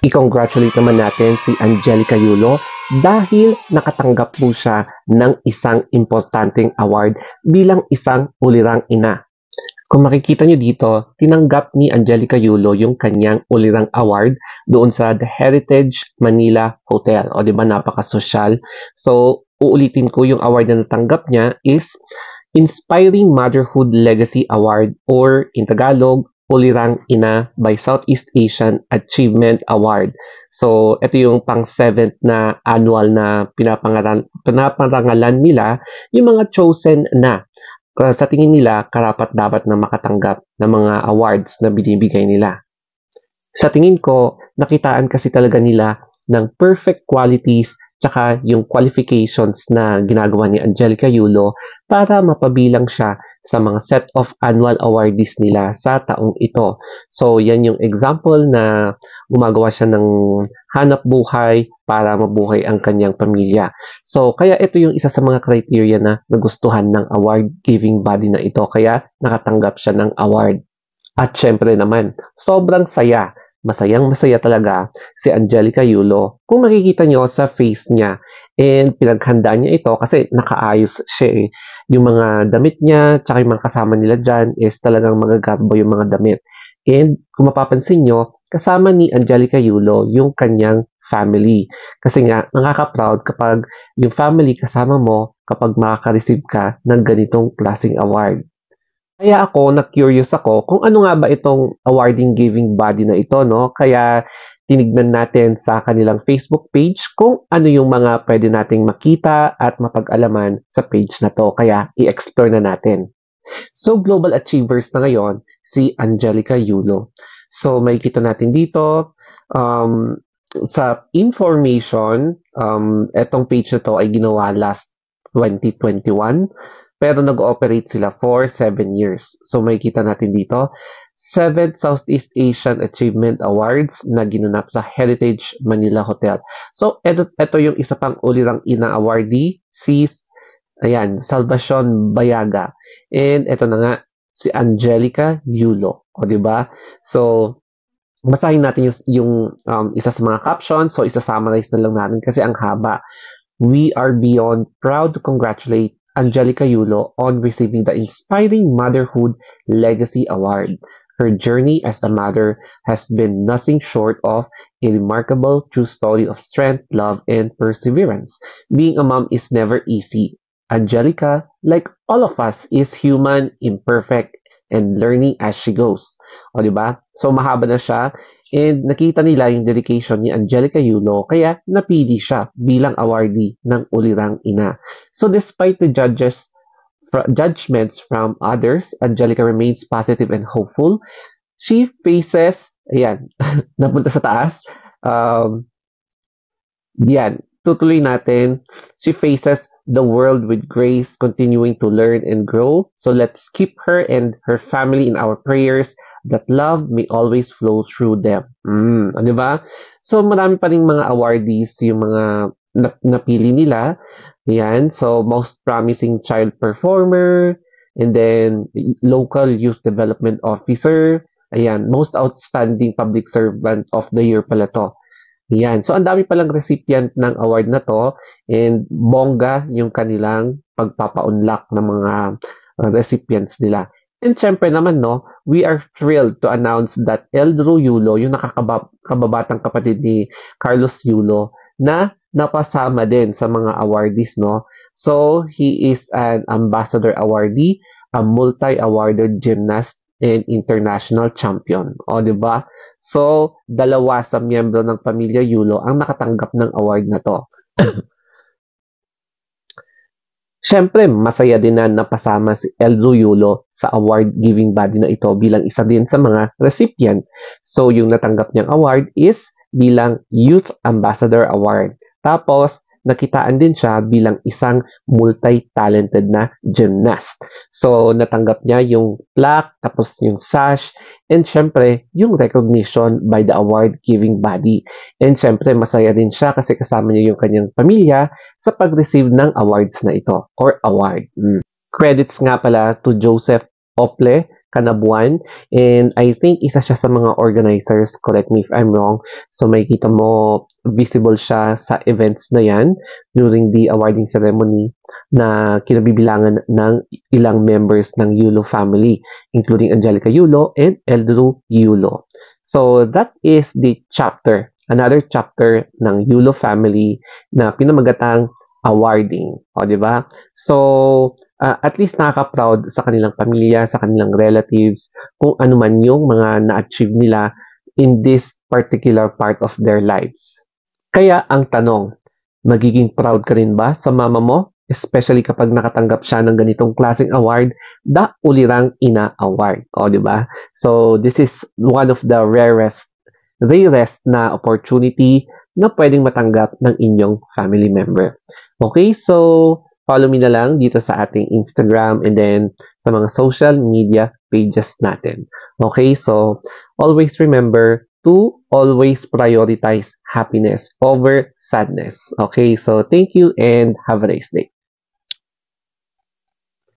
I-congratulate naman natin si Angelica Yulo dahil nakatanggap po siya ng isang importanteng award bilang isang ulirang ina. Kung makikita nyo dito, tinanggap ni Angelica Yulo yung kanyang ulirang award doon sa The Heritage Manila Hotel. O di ba napaka-social? So, uulitin ko yung award na natanggap niya is Inspiring Motherhood Legacy Award or in Tagalog, Ulirang Ina by Southeast Asian Achievement Award. So, ito yung pang-7th na annual na pinaparangalan nila yung mga chosen na sa tingin nila karapat-dapat na makatanggap ng mga awards na binibigay nila. Sa tingin ko, nakitaan kasi talaga nila ng perfect qualities tsaka yung qualifications na ginagawa ni Angelica Yulo para mapabilang siya sa mga set of annual awardees nila sa taong ito. So, yan yung example na gumagawa siya ng hanap buhay para mabuhay ang kanyang pamilya. So, kaya ito yung isa sa mga criteria na nagustuhan ng award-giving body na ito. Kaya nakatanggap siya ng award. At syempre naman, sobrang saya. Masayang-masaya talaga si Angelica Yulo. Kung makikita nyo sa face niya, and pinaghandaan niya ito kasi nakaayos siya eh. Yung mga damit niya, tsaka yung mga kasama nila dyan is talagang magagarbo yung mga damit. And kung mapapansin nyo, kasama ni Angelica Yulo yung kanyang family. Kasi nga, nakaka-proud kapag yung family kasama mo kapag makaka-receive ka ng ganitong klaseng award. Kaya ako, na-curious ako kung ano nga ba itong awarding giving body na ito, no? Kaya tinignan natin sa kanilang Facebook page kung ano yung mga pwede nating makita at mapag-alaman sa page na to. Kaya i-explore na natin. So, Global Achievers na ngayon, si Angelica Yulo. So, makikita natin dito, sa information, etong page na to ay ginawa last 2021. Pero nag-ooperate sila for 7 years. So makikita natin dito, 7th Southeast Asian Achievement Awards na ginanap sa Heritage Manila Hotel. So ito yung isa pang ulirang ina awardee, si Salvacion Bayaga. And ito na nga, si Angelica Yulo. O diba? So, basahin natin yung isa sa mga captions. So, isa-summarize na lang natin kasi ang haba. We are beyond proud to congratulate Angelica Yulo on receiving the Inspiring Motherhood Legacy Award. Her journey as a mother has been nothing short of a remarkable true story of strength, love, and perseverance. Being a mom is never easy. Angelica, like all of us, is human, imperfect, and learning as she goes. O, diba? So, mahaba na siya. And nakita nila yung dedication ni Angelica Yulo kaya napili siya bilang awardee ng Ulirang Ina. So despite the judgments from others, Angelica remains positive and hopeful. She faces, napunta sa taas. Tutuloy natin. She faces the world with grace, continuing to learn and grow. So let's keep her and her family in our prayers that love may always flow through them. Di ba? So marami pa rin mga awardees yung mga napili nila. Yan. So most promising child performer, and then local youth development officer. Ayan, most outstanding public servant of the year pala to. Yan. So, ang dami palang recipient ng award na to and bongga yung kanilang pagpapa-unlock ng mga recipients nila. And syempre naman, no, we are thrilled to announce that Eldro Yulo, yung nakakababatang kapatid ni Carlos Yulo, na napasama din sa mga awardees, no. So, he is an ambassador awardee, a multi-awarded gymnast, and international champion. O, di ba? So, dalawa sa miyembro ng pamilya Yulo ang nakatanggap ng award na to. Siyempre, masaya din na napasama si Eldro Yulo sa award-giving body na ito bilang isa din sa mga recipient. So, yung natanggap niyang award is bilang Youth Ambassador Award. Tapos, nakitaan din siya bilang isang multi-talented na gymnast. So, natanggap niya yung plaque, tapos yung sash, and syempre, yung recognition by the award-giving body. And syempre, masaya din siya kasi kasama niya yung kanyang pamilya sa pag-receive ng awards na ito, or award. Credits nga pala to Joseph Ople, kanabuan. And I think isa siya sa mga organizers, correct me if I'm wrong. So makikita mo visible siya sa events na yan during the awarding ceremony na kinabibilangan ng ilang members ng Yulo family, including Angelica Yulo and Eldru Yulo. So that is the chapter, another chapter ng Yulo family na pinamagatang awarding. O, di ba? So, at least nakaka-proud sa kanilang pamilya, sa kanilang relatives, kung ano man yung mga na-achieve nila in this particular part of their lives. Kaya ang tanong, magiging proud ka rin ba sa mama mo? Especially kapag nakatanggap siya ng ganitong klaseng award, the Ulirang Ina Award. O, di ba? So, this is one of the rarest na opportunity na pwedeng matanggap ng inyong family member. Okay, so follow me na lang dito sa ating Instagram and then sa mga social media pages natin. Okay, so always remember to always prioritize happiness over sadness. Okay, so thank you and have a nice day.